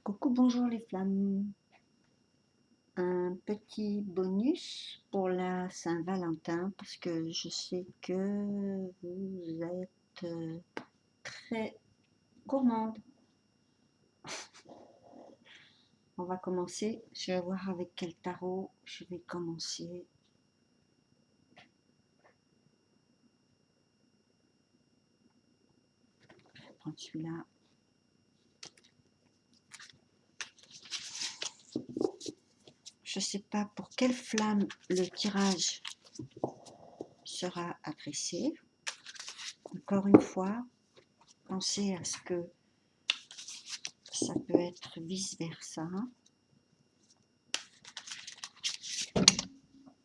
Coucou, bonjour les flammes. Un petit bonus pour la Saint-Valentin parce que je sais que vous êtes très gourmande. On va commencer. Je vais voir avec quel tarot je vais commencer. Je vais prendre celui-là. Je ne sais pas pour quelle flamme le tirage sera adressé. Encore une fois, pensez à ce que ça peut être vice-versa.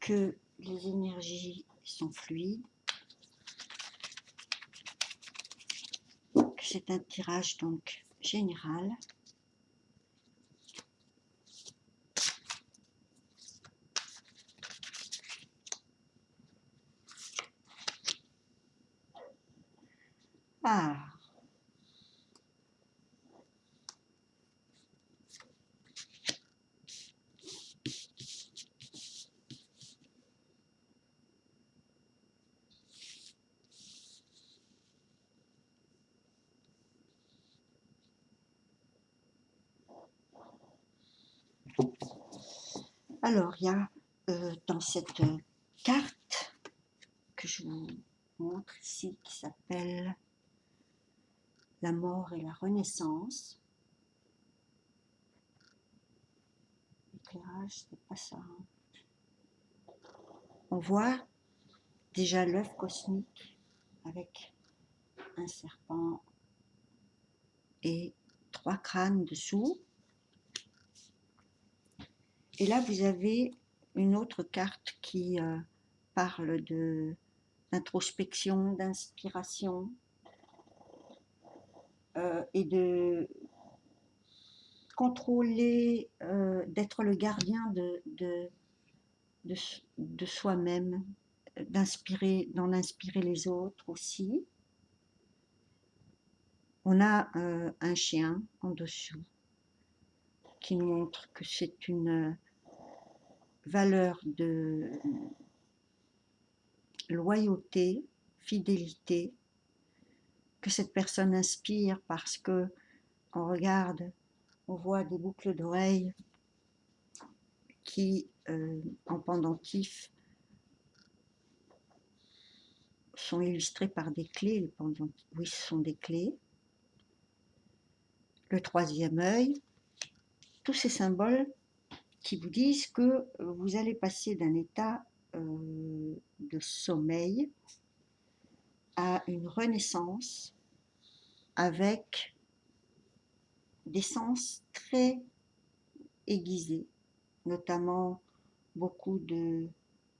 Que les énergies sont fluides, que c'est un tirage donc général. Ah, alors il y a dans cette carte que je vous montre ici qui s'appelle la mort et la renaissance. L'éclairage, c'est pas ça. On voit déjà l'œuf cosmique avec un serpent et 3 crânes dessous. Et là, vous avez une autre carte qui parle d'introspection, d'inspiration et de contrôler, d'être le gardien de soi-même, d'en inspirer les autres aussi. On a un chien en dessous qui nous montre que c'est une valeur de loyauté, fidélité, que cette personne inspire parce que on regarde, on voit des boucles d'oreilles qui, en pendentif, sont illustrées par des clés. Les pendentifs, oui, ce sont des clés. Le troisième œil, tous ces symboles qui vous disent que vous allez passer d'un état de sommeil à une renaissance avec des sens très aiguisés, notamment beaucoup de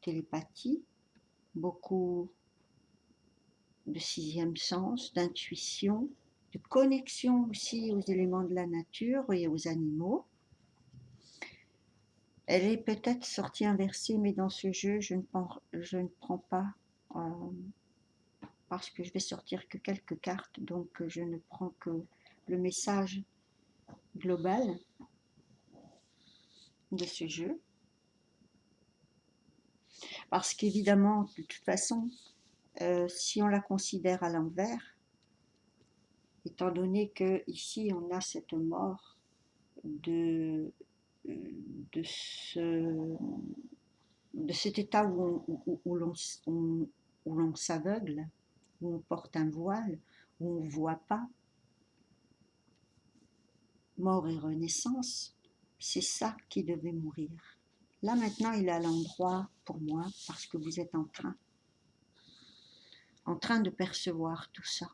télépathie, beaucoup de sixième sens, d'intuition, de connexion aussi aux éléments de la nature et aux animaux. Elle est peut-être sortie inversée, mais dans ce jeu, je ne prends pas, parce que je vais sortir que quelques cartes, donc je ne prends que le message global de ce jeu. Parce qu'évidemment, de toute façon, si on la considère à l'envers, étant donné que ici on a cette mort de, de, ce, de cet état où l'on s'aveugle, où on porte un voile, où on ne voit pas, mort et renaissance, c'est ça qui devait mourir. Là maintenant il est à l'endroit pour moi parce que vous êtes en train de percevoir tout ça.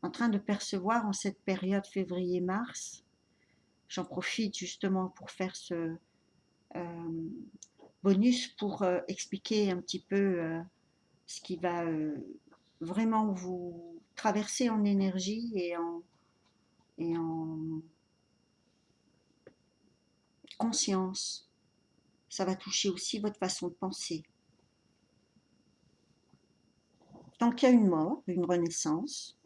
En train de percevoir en cette période février-mars, j'en profite justement pour faire ce bonus pour expliquer un petit peu ce qui va vraiment vous traverser en énergie et en conscience. Ça va toucher aussi votre façon de penser. Donc il y a une mort, une renaissance,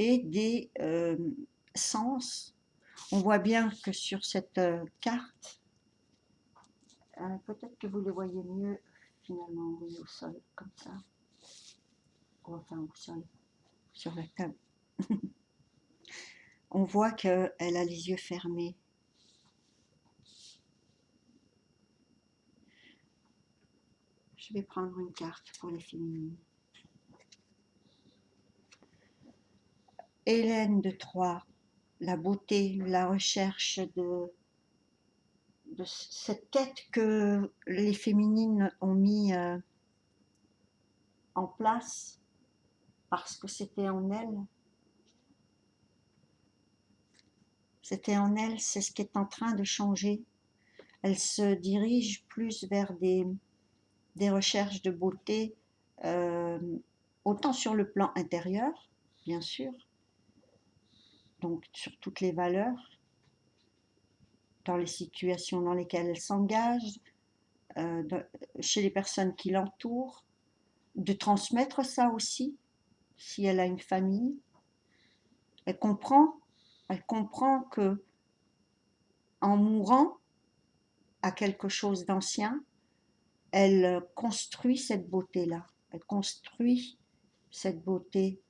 et des sens. On voit bien que sur cette carte, peut-être que vous le voyez mieux finalement, oui, au sol, comme ça. Enfin, au sol, sur la table. On voit qu'elle a les yeux fermés. Je vais prendre une carte pour les féminines. Hélène de Troyes, la beauté, la recherche de cette quête que les féminines ont mis en place parce que c'était en elles. C'était en elles, c'est ce qui est en train de changer. Elles se dirigent plus vers des recherches de beauté, euh, autant sur le plan intérieur, bien sûr, donc sur toutes les valeurs, dans les situations dans lesquelles elles s'engagent, chez les personnes qui l'entourent, de transmettre ça aussi, si elle a une famille. Elle comprend que en mourant à quelque chose d'ancien, elle construit cette beauté-là. Elle construit cette beauté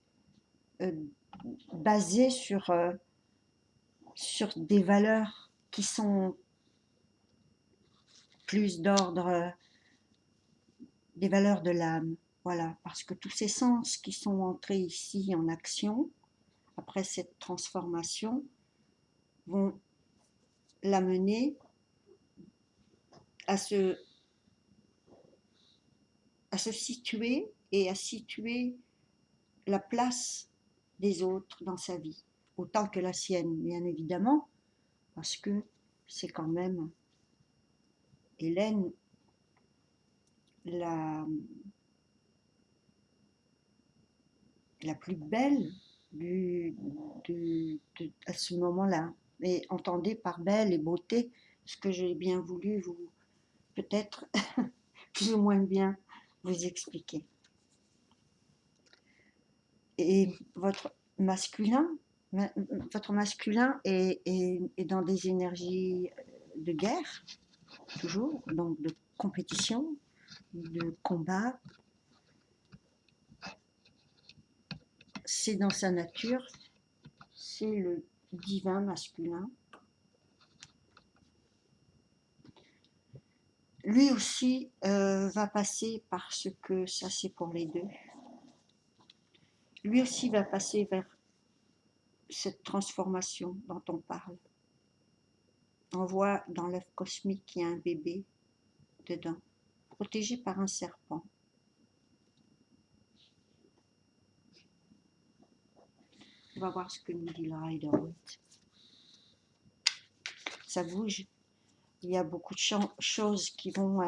euh, basée sur des valeurs qui sont plus d'ordre des valeurs de l'âme. Voilà, parce que tous ces sens qui sont entrés ici en action, après cette transformation, vont l'amener à se, à se situer et à situer la place des autres dans sa vie, autant que la sienne, bien évidemment, parce que c'est quand même Hélène la, la plus belle à ce moment-là. Et entendez par belle et beauté ce que j'ai bien voulu vous, peut-être plus ou moins bien, vous expliquer. Et votre masculin est dans des énergies de guerre, toujours, donc de compétition, de combat. C'est dans sa nature, c'est le divin masculin. Lui aussi va passer par ce que ça c'est pour les deux. Lui aussi va passer vers cette transformation dont on parle. On voit dans l'œuf cosmique qu'il y a un bébé dedans, protégé par un serpent. On va voir ce que nous dit le Rider-Waite. Ça bouge. Il y a beaucoup de choses qui vont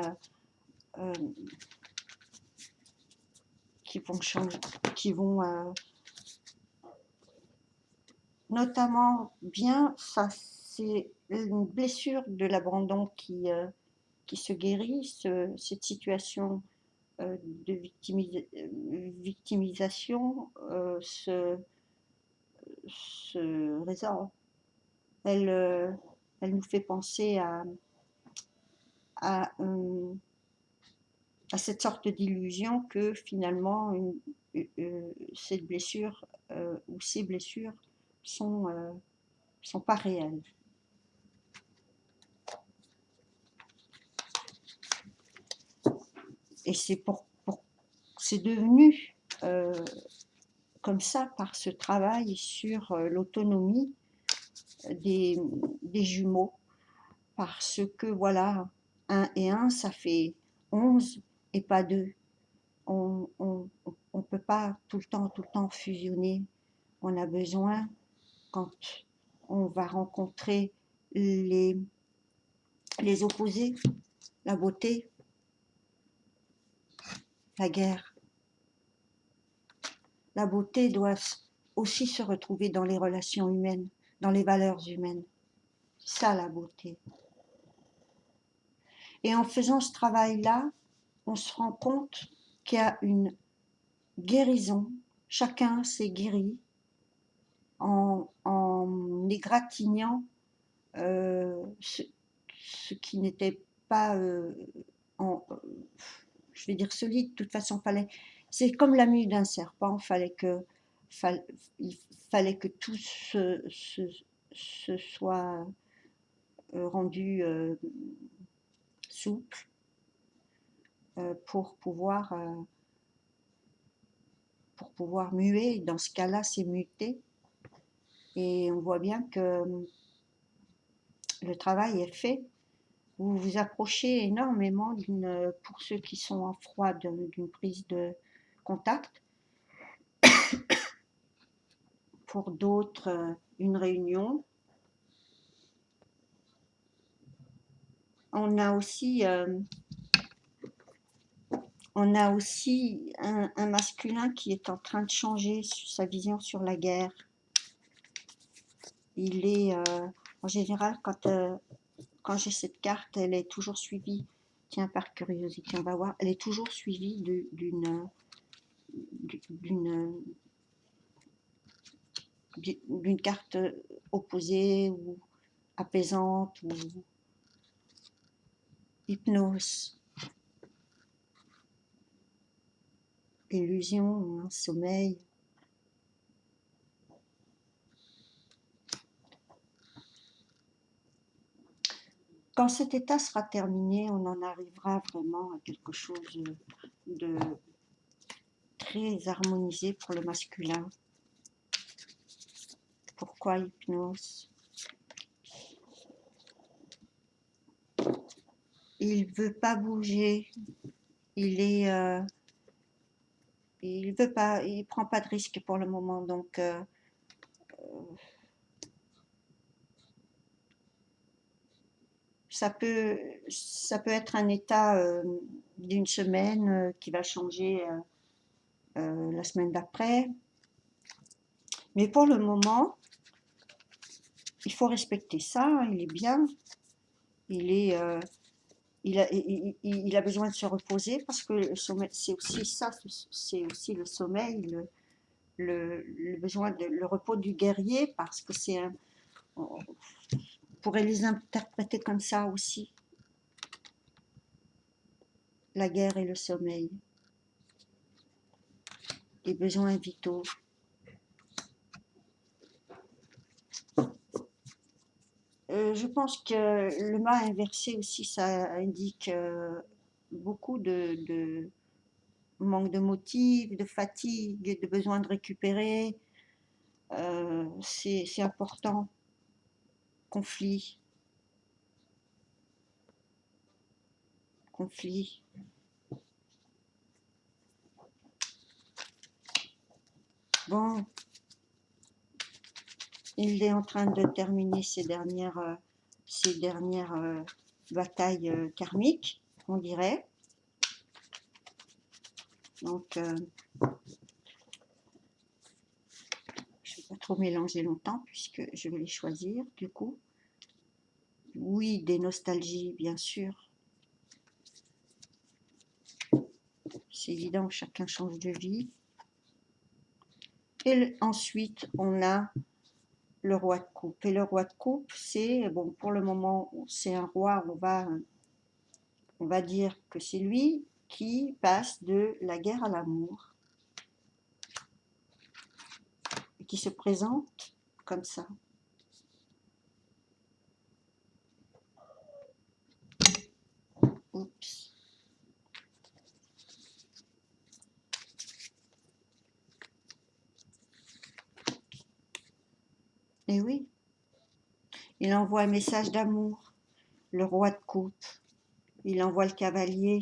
changer, qui vont notamment bien, ça c'est une blessure de l'abandon qui se guérit, cette situation de victimisation se résorbe. Elle nous fait penser à, euh, à cette sorte d'illusion que finalement cette blessure ou ces blessures sont pas réelles. Et c'est devenu comme ça par ce travail sur l'autonomie des jumeaux, parce que voilà, 1 et 1 ça fait 11 et pas 2. On peut pas tout le temps fusionner. On a besoin, quand on va rencontrer les opposés, la beauté, la guerre. La beauté doit aussi se retrouver dans les relations humaines, dans les valeurs humaines. C'est ça la beauté. Et en faisant ce travail-là, on se rend compte qu'il y a une guérison. Chacun s'est guéri en égratignant ce qui n'était pas, je vais dire solide. De toute façon, c'est comme la mue d'un serpent, fall- il fallait que tout se soit rendu souple pour pouvoir muer. Dans ce cas-là, c'est muter. Et on voit bien que le travail est fait. Vous vous approchez énormément pour ceux qui sont en froid, d'une prise de contact. Pour d'autres, une réunion. On a aussi un masculin qui est en train de changer sa vision sur la guerre. Il est, en général, quand j'ai cette carte, elle est toujours suivie, tiens, par curiosité, on va voir, elle est toujours suivie d'une carte opposée ou apaisante ou hypnose, illusion, sommeil. Quand cet état sera terminé, on en arrivera vraiment à quelque chose de très harmonisé pour le masculin. Pourquoi hypnose? Il veut pas bouger. Il veut pas, il prend pas de risque pour le moment, donc ça peut être un état d'une semaine qui va changer la semaine d'après. Mais pour le moment, il faut respecter ça. Il est bien. Il a besoin de se reposer parce que le sommeil, c'est aussi ça, c'est aussi le sommeil, le besoin le repos du guerrier, parce que on pourrait les interpréter comme ça aussi, la guerre et le sommeil, les besoins vitaux. Je pense que le mât inversé aussi, ça indique beaucoup de manque de motif, de fatigue, de besoin de récupérer. C'est important. Conflit. Bon, il est en train de terminer ses dernières batailles karmiques, on dirait. Donc, je ne vais pas trop mélanger longtemps puisque je vais les choisir du coup. Oui, des nostalgies, bien sûr. C'est évident, chacun change de vie. Et ensuite, on a le roi de coupe. Et le roi de coupe, c'est, bon, pour le moment, c'est un roi, on va dire que c'est lui qui passe de la guerre à l'amour, et qui se présente comme ça. Oups. Et oui, il envoie un message d'amour, le roi de coupe. Il envoie le cavalier.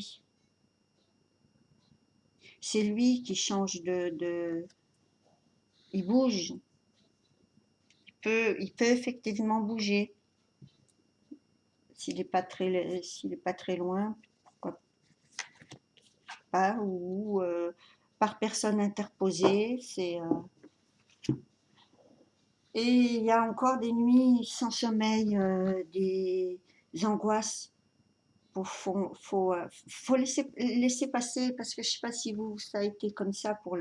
C'est lui qui change il bouge. Il peut effectivement bouger. S'il n'est pas très loin, pourquoi pas, ou par personne interposée. Et il y a encore des nuits sans sommeil, des angoisses. Faut laisser passer, parce que je ne sais pas si ça a été comme ça pour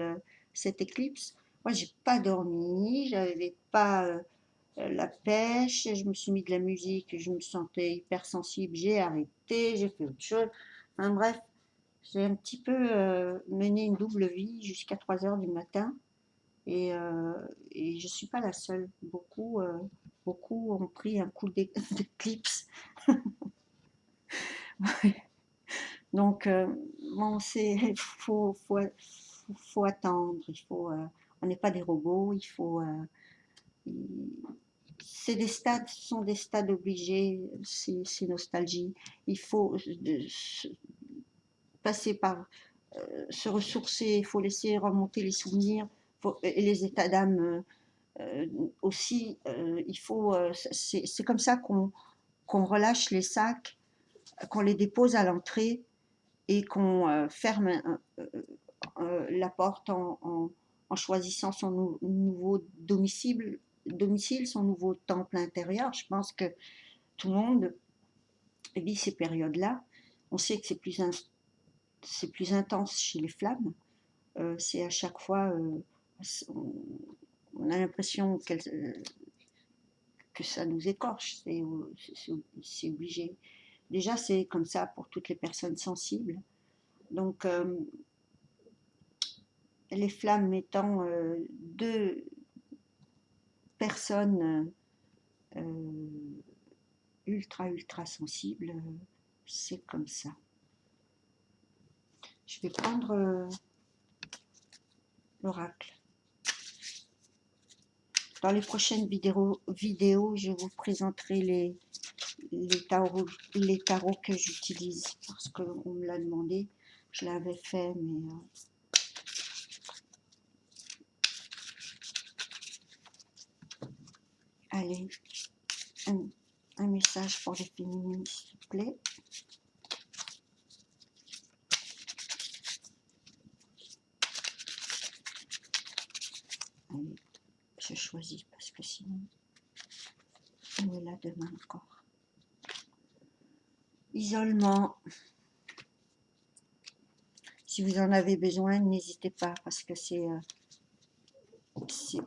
cette éclipse. fois, j'ai pas dormi, j'avais pas la pêche, je me suis mis de la musique, je me sentais hypersensible, j'ai arrêté, j'ai fait autre chose. Enfin bref, j'ai un petit peu mené une double vie jusqu'à 3 heures du matin et, euh, et je suis pas la seule. Beaucoup ont pris un coup d'éclipse. Donc, bon, faut attendre, on n'est pas des robots, c'est des stades, ce sont des stades obligés, c'est nostalgie. Il faut passer par, se ressourcer, il faut laisser remonter les souvenirs et les états d'âme aussi. Il faut, c'est comme ça qu'on relâche les sacs, qu'on les dépose à l'entrée et qu'on ferme la porte en choisissant son nouveau domicile, son nouveau temple intérieur. Je pense que tout le monde vit ces périodes-là. On sait que c'est plus intense chez les flammes. C'est à chaque fois, on a l'impression que ça nous écorche. C'est obligé. Déjà, c'est comme ça pour toutes les personnes sensibles. Donc, les flammes étant deux personnes ultra sensibles, c'est comme ça. Je vais prendre l'oracle. Dans les prochaines vidéos, je vous présenterai les tarots que j'utilise parce qu'on me l'a demandé. Je l'avais fait, mais allez, un message pour les féminines, s'il vous plaît. Allez, je choisis parce que sinon, on est là demain encore. Isolement. Si vous en avez besoin, n'hésitez pas parce que c'est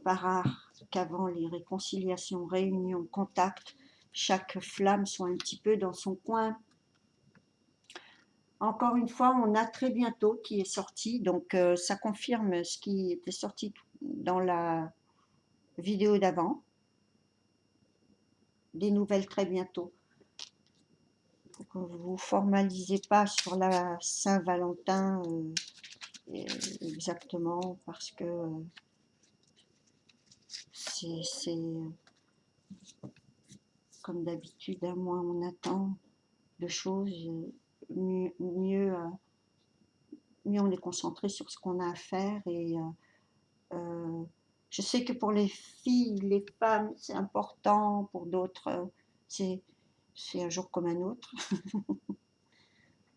pas rare qu'avant les réconciliations, réunions, contacts, chaque flamme soit un petit peu dans son coin. Encore une fois, on a très bientôt qui est sorti, donc ça confirme ce qui était sorti dans la vidéo d'avant. Des nouvelles très bientôt. Faut que vous vous formalisez pas sur la Saint-Valentin exactement parce que c'est comme d'habitude, moins on attend de choses, mieux on est concentré sur ce qu'on a à faire. Et je sais que pour les filles, les femmes, c'est important, pour d'autres, c'est un jour comme un autre.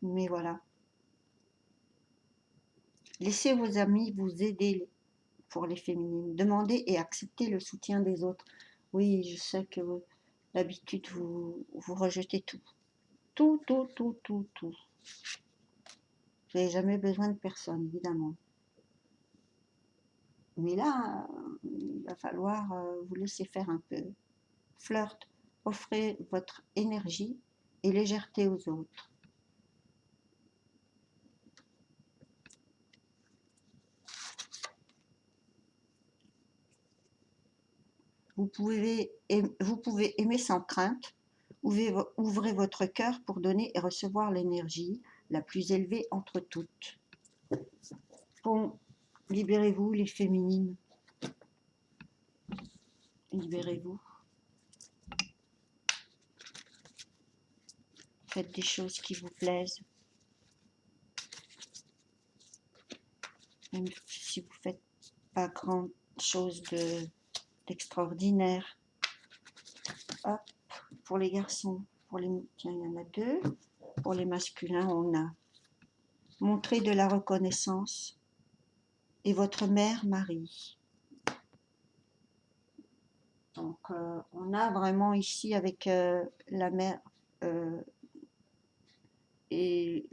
Mais voilà. Laissez vos amis vous aider pour les féminines. Demandez et acceptez le soutien des autres. Oui, je sais que d'habitude, vous rejetez tout. Tout. Vous n'avez jamais besoin de personne, évidemment. Mais là, il va falloir vous laisser faire un peu. Flirt, offrez votre énergie et légèreté aux autres. Vous pouvez aimer sans crainte. Ouvrez votre cœur pour donner et recevoir l'énergie la plus élevée entre toutes. Bon, libérez-vous les féminines. Libérez-vous. Faites des choses qui vous plaisent. Même si vous ne faites pas grand chose d'extraordinaire. Hop, pour les garçons, tiens, il y en a deux. Pour les masculins, on a montré de la reconnaissance et votre mère Marie. Donc, on a vraiment ici avec la mère et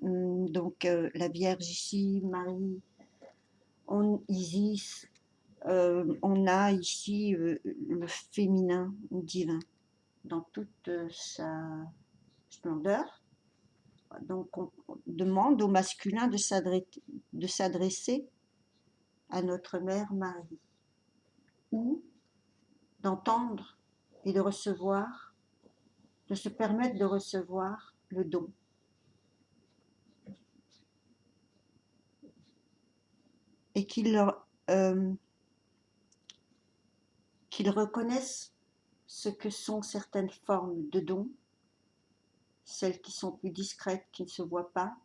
donc la Vierge ici, Marie, Isis, on a ici le féminin divin dans toute sa splendeur. Donc on demande au masculin de s'adresser à notre mère Marie, ou d'entendre et de recevoir, de se permettre de recevoir le don. Et qu'ils reconnaissent ce que sont certaines formes de dons, celles qui sont plus discrètes, qui ne se voient pas,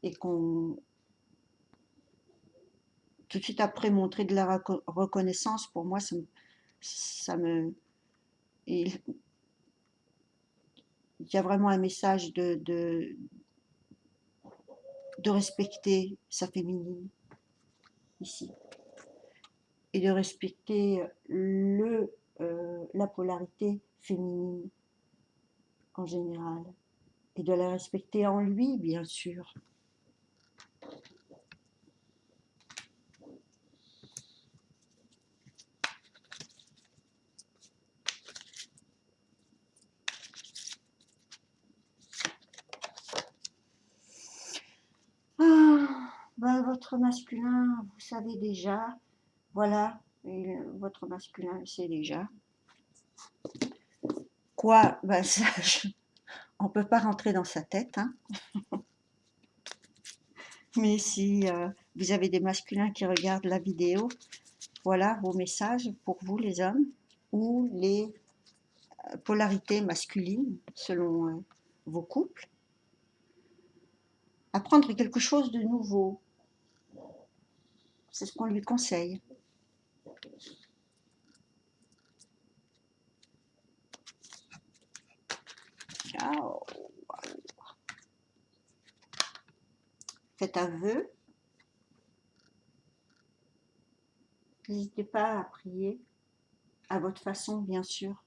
et qu'on tout de suite après montrer de la reconnaissance. Pour moi, il y a vraiment un message de respecter sa féminine ici, et de respecter la polarité féminine en général, et de la respecter en lui, bien sûr. Votre masculin, vous savez déjà, voilà, votre masculin le sait déjà. Quoi, ça, on ne peut pas rentrer dans sa tête, hein. Mais si vous avez des masculins qui regardent la vidéo, voilà vos messages pour vous les hommes, ou les polarités masculines selon vos couples. Apprendre quelque chose de nouveau, c'est ce qu'on lui conseille. Ciao. Faites un vœu. N'hésitez pas à prier à votre façon, bien sûr.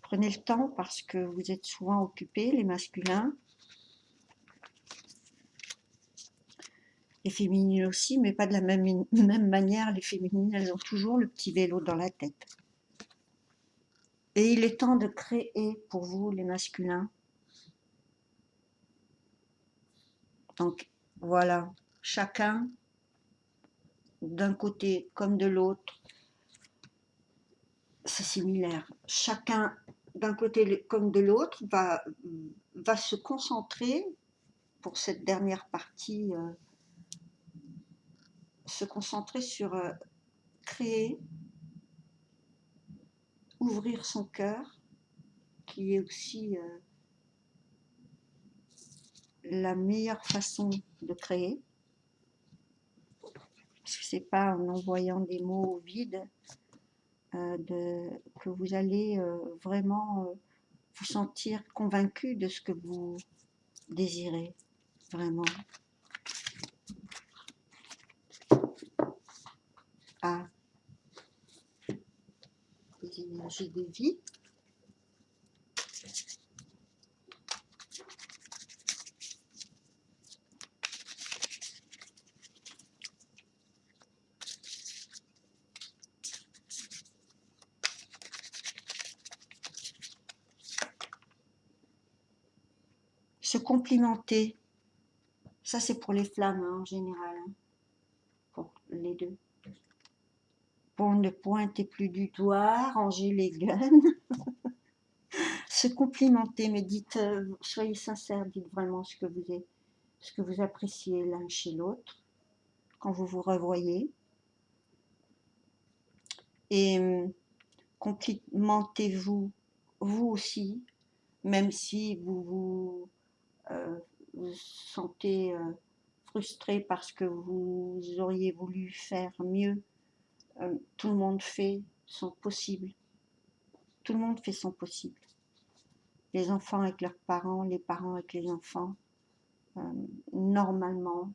Prenez le temps parce que vous êtes souvent occupés, les masculins. Les féminines aussi, mais pas de la même manière. Les féminines, elles ont toujours le petit vélo dans la tête. Et il est temps de créer pour vous, les masculins. Donc voilà, chacun, d'un côté comme de l'autre, c'est similaire. Chacun, d'un côté comme de l'autre, va se concentrer, pour cette dernière partie, se concentrer sur créer, ouvrir son cœur, qui est aussi la meilleure façon de créer. Parce que c'est pas en envoyant des mots vides que vous allez vraiment vous sentir convaincu de ce que vous désirez vraiment. À les énergies de vie. Se complimenter, ça c'est pour les flammes hein, en général, hein, pour les deux. Pour ne pointer plus du doigt, ranger les guns, se complimenter, mais dites, soyez sincères, dites vraiment ce que vous appréciez l'un chez l'autre, quand vous vous revoyez. Et complimentez-vous, vous aussi, même si vous sentez frustré parce que vous auriez voulu faire mieux. Tout le monde fait son possible. Tout le monde fait son possible. Les enfants avec leurs parents, les parents avec les enfants. Normalement,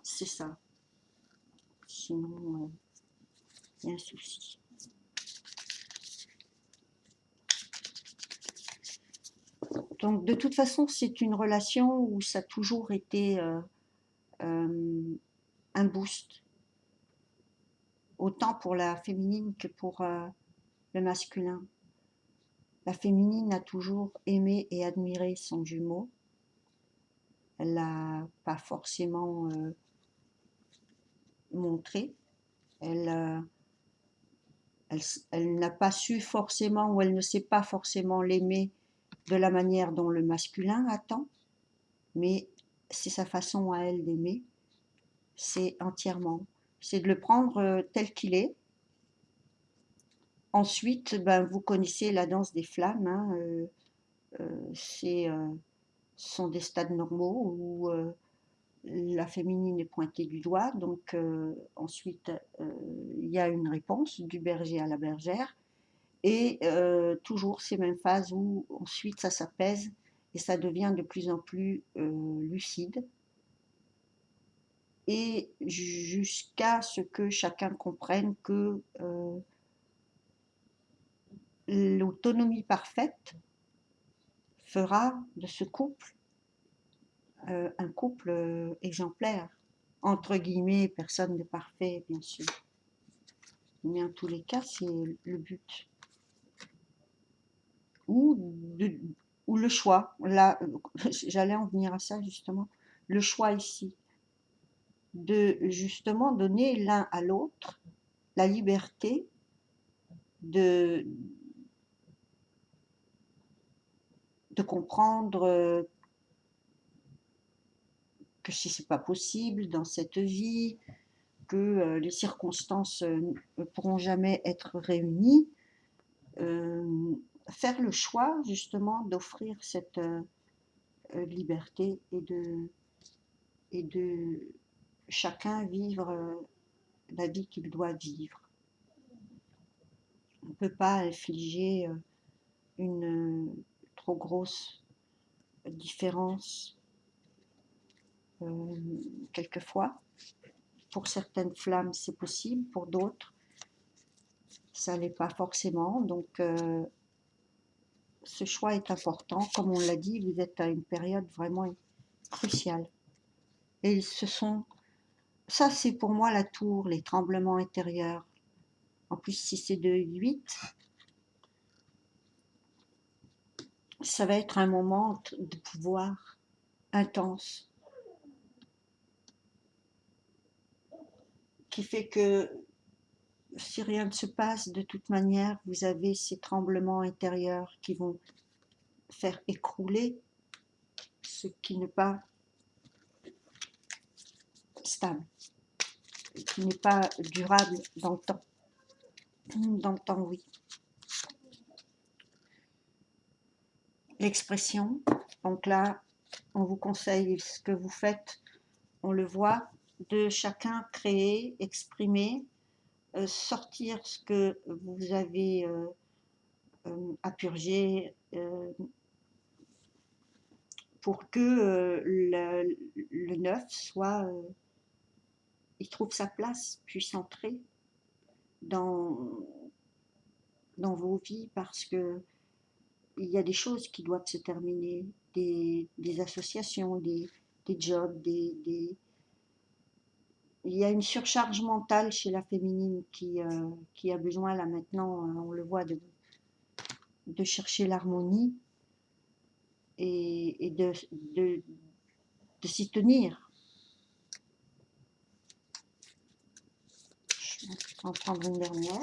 c'est ça. Sinon, il y a un souci. Donc, de toute façon, c'est une relation où ça a toujours été un boost, autant pour la féminine que pour le masculin. La féminine a toujours aimé et admiré son jumeau. Elle l'a pas forcément montré. Elle, elle n'a pas su forcément, ou elle ne sait pas forcément l'aimer de la manière dont le masculin attend, mais c'est sa façon à elle d'aimer, c'est entièrement. C'est de le prendre tel qu'il est. Ensuite, ben, vous connaissez la danse des flammes, hein, ce sont des stades normaux où la féminine est pointée du doigt, donc ensuite il y a une réponse du berger à la bergère, et toujours ces mêmes phases où ensuite ça s'apaise et ça devient de plus en plus lucide, et jusqu'à ce que chacun comprenne que l'autonomie parfaite fera de ce couple un couple exemplaire. Entre guillemets, personne n'est parfait, bien sûr. Mais en tous les cas, c'est le but. Ou, de, ou le choix. Là, j'allais en venir à ça justement. Le choix ici. De justement donner l'un à l'autre la liberté de, de comprendre que si c'est pas possible dans cette vie, que les circonstances ne pourront jamais être réunies, faire le choix justement d'offrir cette liberté et de chacun vivre la vie qu'il doit vivre. On ne peut pas infliger une trop grosse différence quelquefois. Pour certaines flammes, c'est possible, pour d'autres, ça l'est pas forcément. Donc, ce choix est important. Comme on l'a dit, vous êtes à une période vraiment cruciale. Et ça c'est pour moi la tour, les tremblements intérieurs. En plus, si c'est de 8, ça va être un moment de pouvoir intense, qui fait que si rien ne se passe, de toute manière, vous avez ces tremblements intérieurs qui vont faire écrouler ce qui n'est pas stable, qui n'est pas durable dans le temps. Dans le temps, oui. L'expression, donc là, on vous conseille ce que vous faites, on le voit, de chacun créer, exprimer, sortir ce que vous avez à purger pour que le neuf soit, il trouve sa place, puisse entrer dans, dans vos vies, parce que il y a des choses qui doivent se terminer, des associations, des jobs, il y a une surcharge mentale chez la féminine qui a besoin là maintenant, on le voit, de chercher l'harmonie et de s'y tenir. Je vais en prendre une dernière.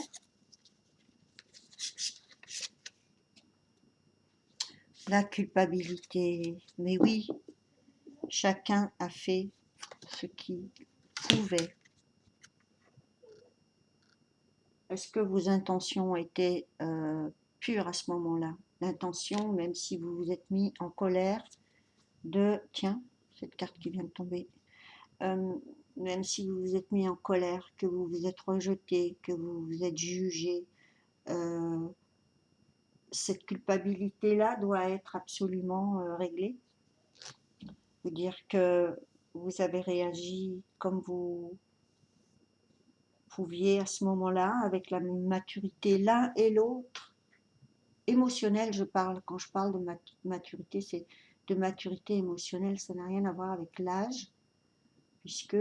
La culpabilité, mais oui, chacun a fait ce qu'il pouvait. Est-ce que vos intentions étaient pures à ce moment-là? L'intention, même si vous vous êtes mis en colère, tiens, cette carte qui vient de tomber, même si vous vous êtes mis en colère, que vous vous êtes rejeté, que vous vous êtes jugé, cette culpabilité-là doit être absolument réglée. Vous dire que vous avez réagi comme vous pouviez à ce moment-là, avec la maturité l'un et l'autre. Émotionnelle, je parle. Quand je parle de maturité, c'est de maturité émotionnelle. Ça n'a rien à voir avec l'âge. puisque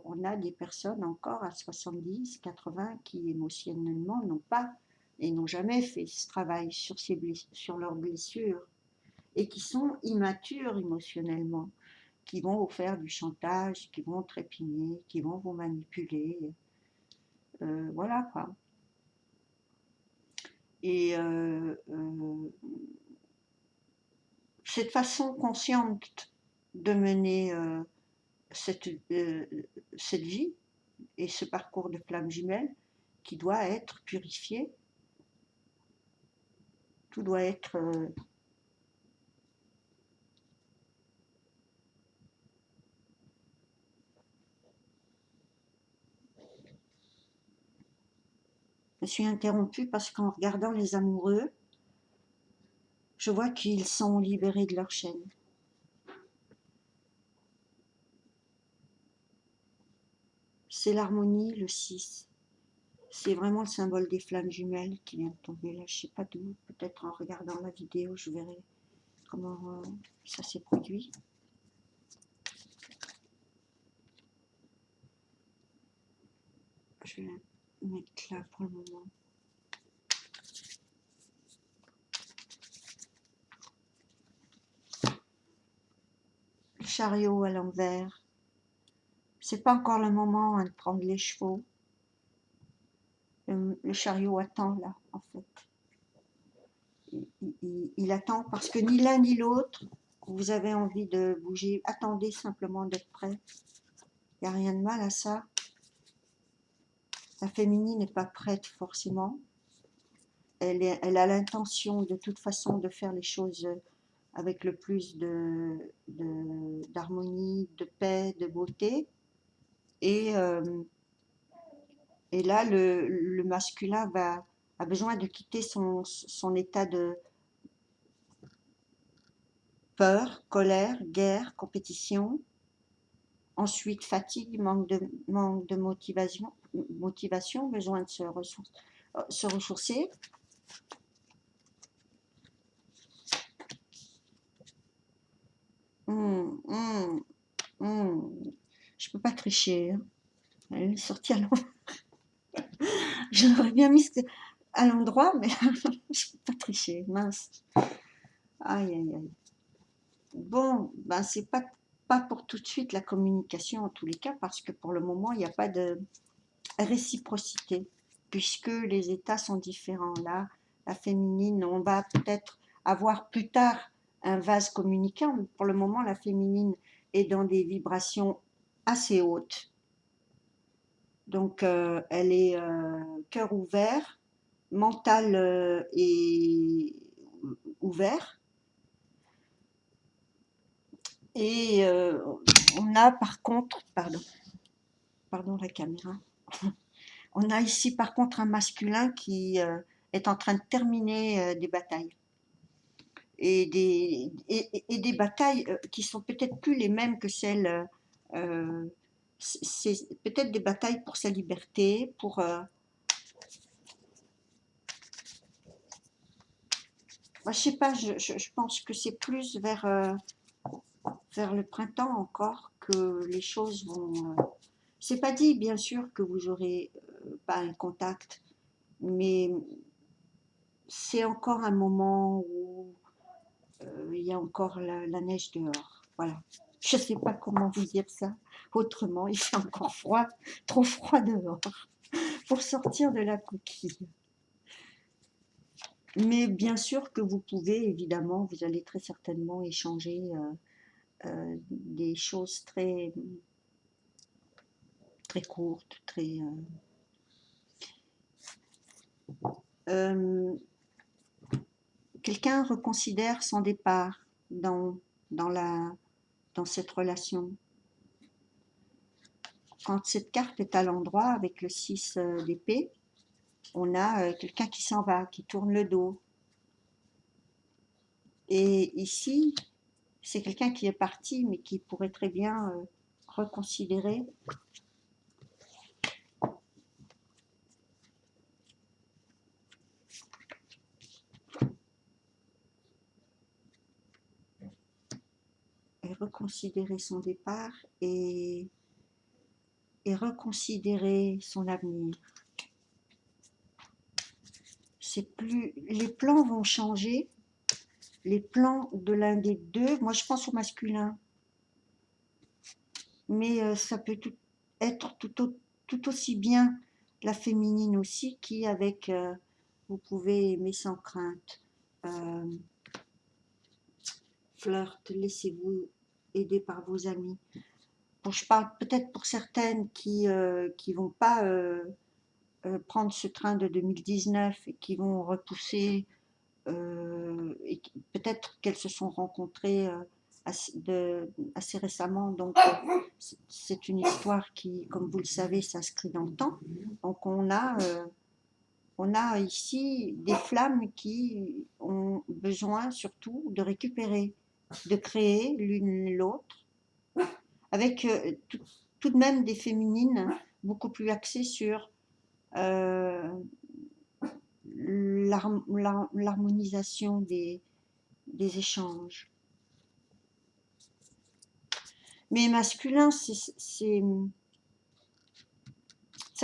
on a des personnes encore à 70, 80 qui émotionnellement n'ont pas et n'ont jamais fait ce travail sur leurs blessures et qui sont immatures émotionnellement, qui vont vous faire du chantage, qui vont trépigner, qui vont vous manipuler, voilà quoi. Et cette façon consciente de mener cette vie et ce parcours de flamme jumelle qui doit être purifié, tout doit être je me suis interrompue parce qu'en regardant les amoureux, je vois qu'ils sont libérés de leur chaîne. C'est l'harmonie, le 6. C'est vraiment le symbole des flammes jumelles qui vient de tomber là. Je ne sais pas d'où. Peut-être en regardant la vidéo, je verrai comment ça s'est produit. Je vais la mettre là pour le moment. Le chariot à l'envers. C'est pas encore le moment de prendre les chevaux. Le chariot attend là, en fait. Il attend parce que ni l'un ni l'autre, vous avez envie de bouger. Attendez simplement d'être prêt. Il n'y a rien de mal à ça. La féminine n'est pas prête forcément. Elle a l'intention de toute façon de faire les choses avec le plus d'harmonie, de paix, de beauté. Et là, le masculin a besoin de quitter son état de peur, colère, guerre, compétition. Ensuite, fatigue, manque de motivation, besoin de se ressourcer. Je peux pas tricher. Hein. Elle est sortie à l'endroit. J'aurais bien mis à l'endroit, mais je peux pas tricher. Mince. Aïe, aïe, aïe. Bon, ben c'est pas pour tout de suite la communication en tous les cas, parce que pour le moment, il n'y a pas de réciprocité, puisque les états sont différents. Là, la féminine, on va peut-être avoir plus tard un vase communicant, mais pour le moment, la féminine est dans des vibrations assez hautes. Donc, elle est cœur ouvert, mental et ouvert. Et on a par contre, pardon la caméra, on a ici par contre un masculin qui est en train de terminer des batailles. Et des batailles qui sont peut-être plus les mêmes que celles, c'est peut-être des batailles pour sa liberté, pour... je sais pas, je pense que c'est plus vers le printemps encore que les choses vont... c'est pas dit, bien sûr, que vous aurez pas un contact, mais c'est encore un moment où il y a encore la neige dehors. Voilà. Je sais pas comment vous dire ça autrement. Il fait encore froid, trop froid dehors pour sortir de la coquille. Mais bien sûr que vous pouvez, évidemment, vous allez très certainement échanger des choses très très courtes, très quelqu'un reconsidère son départ dans la dans cette relation. Quand cette carte est à l'endroit avec le 6 d'épée, on a quelqu'un qui s'en va, qui tourne le dos. Et ici, c'est quelqu'un qui est parti, mais qui pourrait très bien reconsidérer. Et reconsidérer son départ et et reconsidérer son avenir. C'est plus, les plans vont changer, les plans de l'un des deux. Moi, je pense au masculin, mais ça peut être tout aussi bien la féminine aussi, qui avec vous pouvez aimer sans crainte, flirt, laissez-vous aider par vos amis. Bon, je parle peut-être pour certaines qui vont pas prendre ce train de 2019 et qui vont repousser, et peut-être qu'elles se sont rencontrées assez récemment, donc c'est une histoire qui, comme vous le savez, s'inscrit dans le temps. Donc on a ici des flammes qui ont besoin surtout de récupérer, de créer l'une l'autre, avec tout de même des féminines beaucoup plus axées sur l'harmonisation des échanges. Mais masculin, ça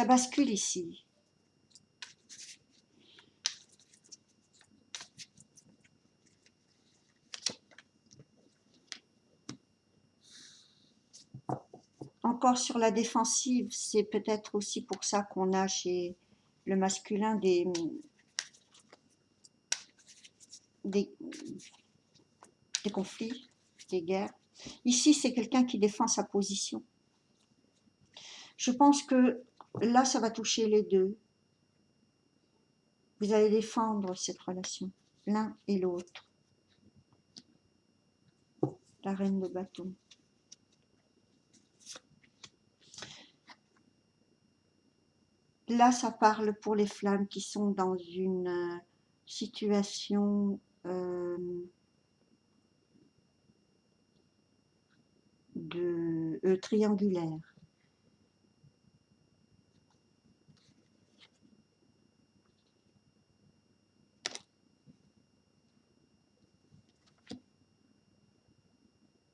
bascule ici. Encore sur la défensive, c'est peut-être aussi pour ça qu'on a chez le masculin des conflits, des guerres. Ici, c'est quelqu'un qui défend sa position. Je pense que là, ça va toucher les deux. Vous allez défendre cette relation, l'un et l'autre. La reine de bâton. Là, ça parle pour les flammes qui sont dans une situation triangulaire.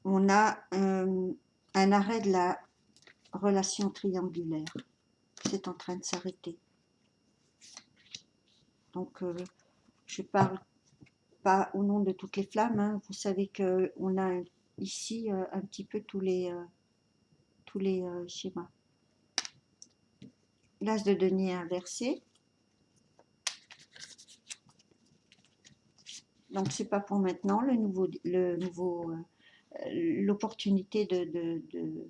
On a un arrêt de la relation triangulaire. C'est en train de s'arrêter. Donc, je parle pas au nom de toutes les flammes. Hein. Vous savez qu'on a ici un petit peu tous les schémas. L'as de denier inversé. Donc, c'est pas pour maintenant. L'opportunité de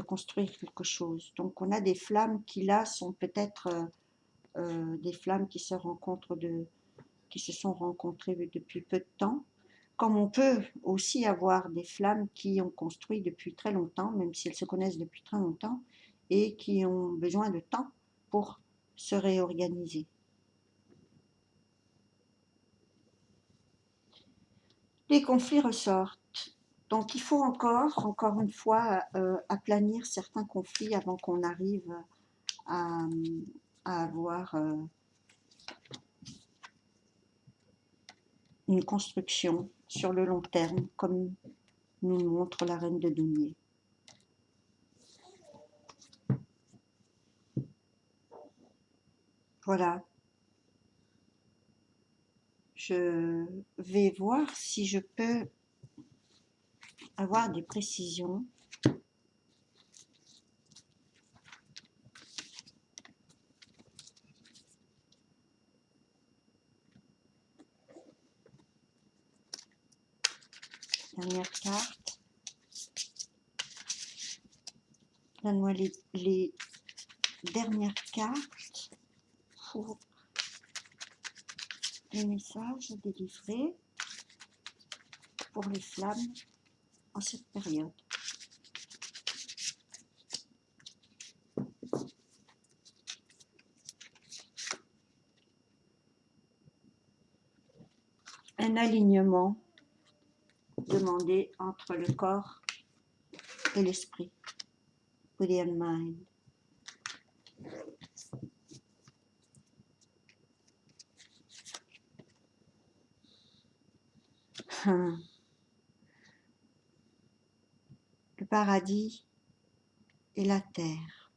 construire quelque chose. Donc, on a des flammes qui là sont peut-être des flammes qui se sont rencontrées depuis peu de temps, comme on peut aussi avoir des flammes qui ont construit depuis très longtemps, même si elles se connaissent depuis très longtemps, et qui ont besoin de temps pour se réorganiser. Les conflits ressortent. Donc il faut encore une fois, aplanir certains conflits avant qu'on arrive à avoir une construction sur le long terme, comme nous montre la reine de denier. Voilà. Je vais voir si je peux avoir des précisions. Dernière carte. Donne-moi les dernières cartes pour les messages délivrés pour les flammes en cette période. Un alignement demandé entre le corps et l'esprit, body and mind. Le paradis et la terre.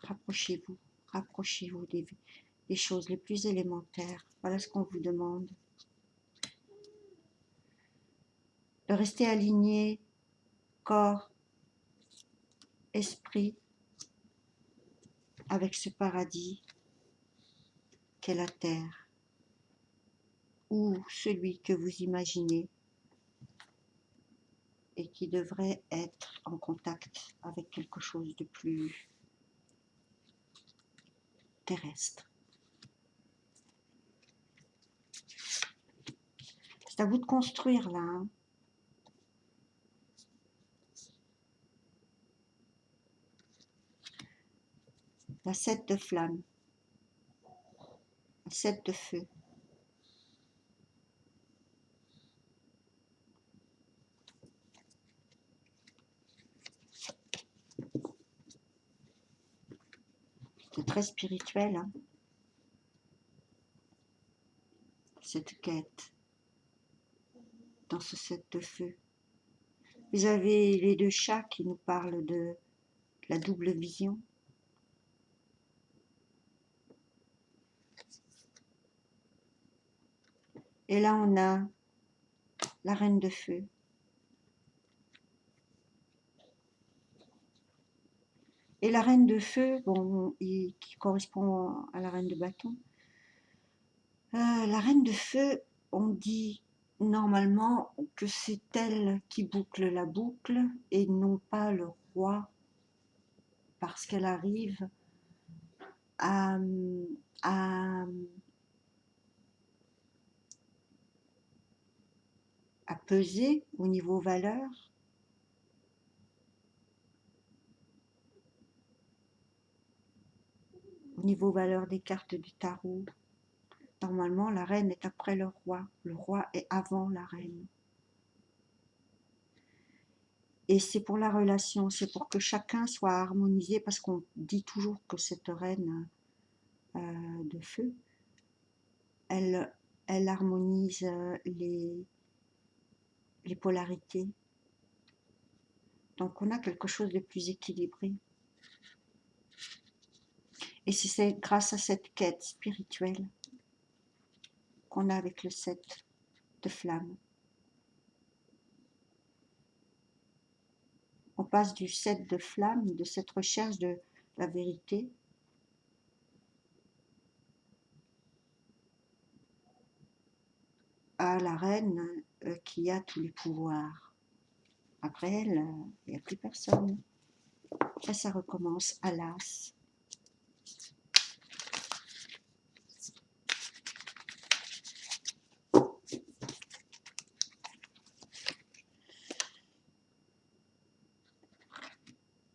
Rapprochez-vous, rapprochez-vous des choses les plus élémentaires. Voilà ce qu'on vous demande. De rester aligné, corps, esprit, avec ce paradis qu'est la terre, ou celui que vous imaginez et qui devrait être en contact avec quelque chose de plus terrestre. C'est à vous de construire là. Hein. La 7 de flamme, la 7 de feu. C'est très spirituel, hein, cette quête, dans ce 7 de feu. Vous avez les deux chats qui nous parlent de la double vision. Et là, on a la reine de feu. Et la reine de feu, bon, qui correspond à la reine de bâton. La reine de feu, on dit normalement que c'est elle qui boucle la boucle et non pas le roi, parce qu'elle arrive à, à, à peser au niveau valeur. Au niveau valeur des cartes du tarot, normalement la reine est après le roi est avant la reine. Et c'est pour la relation, c'est pour que chacun soit harmonisé, parce qu'on dit toujours que cette reine de feu, elle harmonise les polarités. Donc on a quelque chose de plus équilibré. Et c'est grâce à cette quête spirituelle qu'on a avec le 7 de flamme. On passe du 7 de flamme, de cette recherche de la vérité, à la reine qui a tous les pouvoirs. Après elle, il n'y a plus personne. Après, ça recommence à l'as.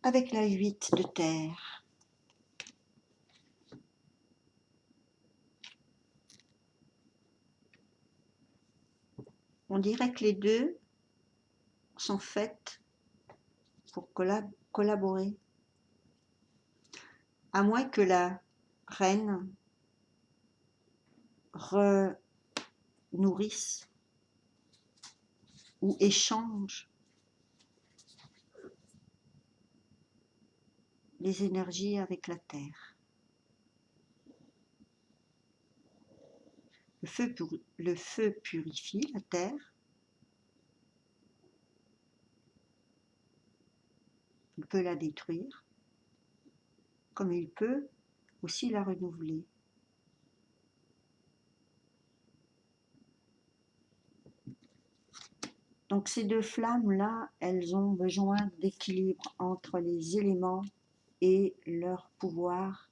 Avec la 8 de terre. On dirait que les deux sont faites pour collaborer. À moins que la reine renourrisse ou échange les énergies avec la terre. Le feu purifie la terre. Il peut la détruire, comme il peut aussi la renouveler. Donc ces deux flammes-là, elles ont besoin d'équilibre entre les éléments et leur pouvoir,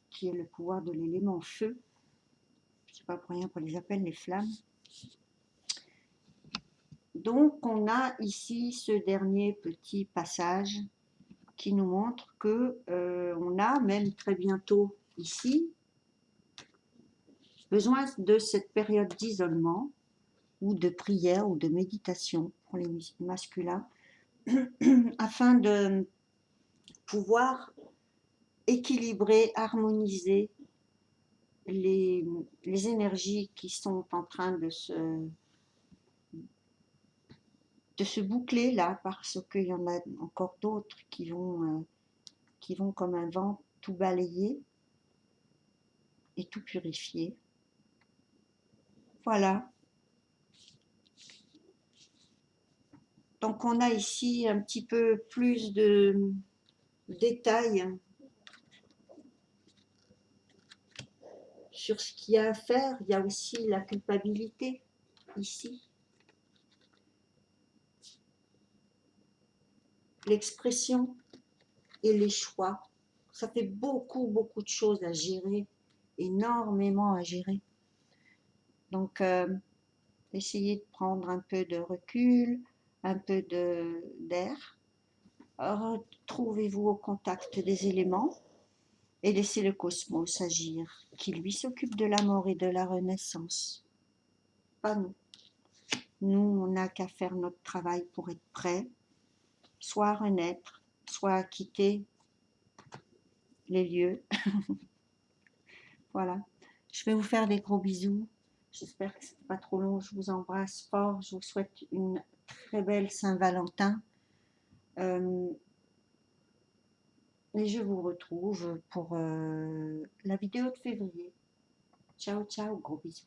qui est le pouvoir de l'élément feu. Je ne sais pas pour rien qu'on les appelle les flammes. Donc on a ici ce dernier petit passage qui nous montre que on a même très bientôt ici besoin de cette période d'isolement ou de prière ou de méditation pour les masculins afin de pouvoir équilibrer, harmoniser les énergies qui sont en train se boucler là, parce qu'il y en a encore d'autres qui vont comme un vent tout balayer et tout purifier. Voilà. Donc on a ici un petit peu plus de détails sur ce qu'il y a à faire. Il y a aussi la culpabilité ici. L'expression et les choix. Ça fait beaucoup, beaucoup de choses à gérer, énormément à gérer. Donc, essayez de prendre un peu de recul, un peu d'air. Retrouvez-vous au contact des éléments et laissez le cosmos agir, qui lui s'occupe de la mort et de la renaissance. Pas nous. Nous, on n'a qu'à faire notre travail pour être prêts, soit à renaître, soit à quitter les lieux. Voilà. Je vais vous faire des gros bisous. J'espère que ce n'est pas trop long. Je vous embrasse fort. Je vous souhaite une très belle Saint-Valentin. Et je vous retrouve pour la vidéo de février. Ciao, ciao, gros bisous.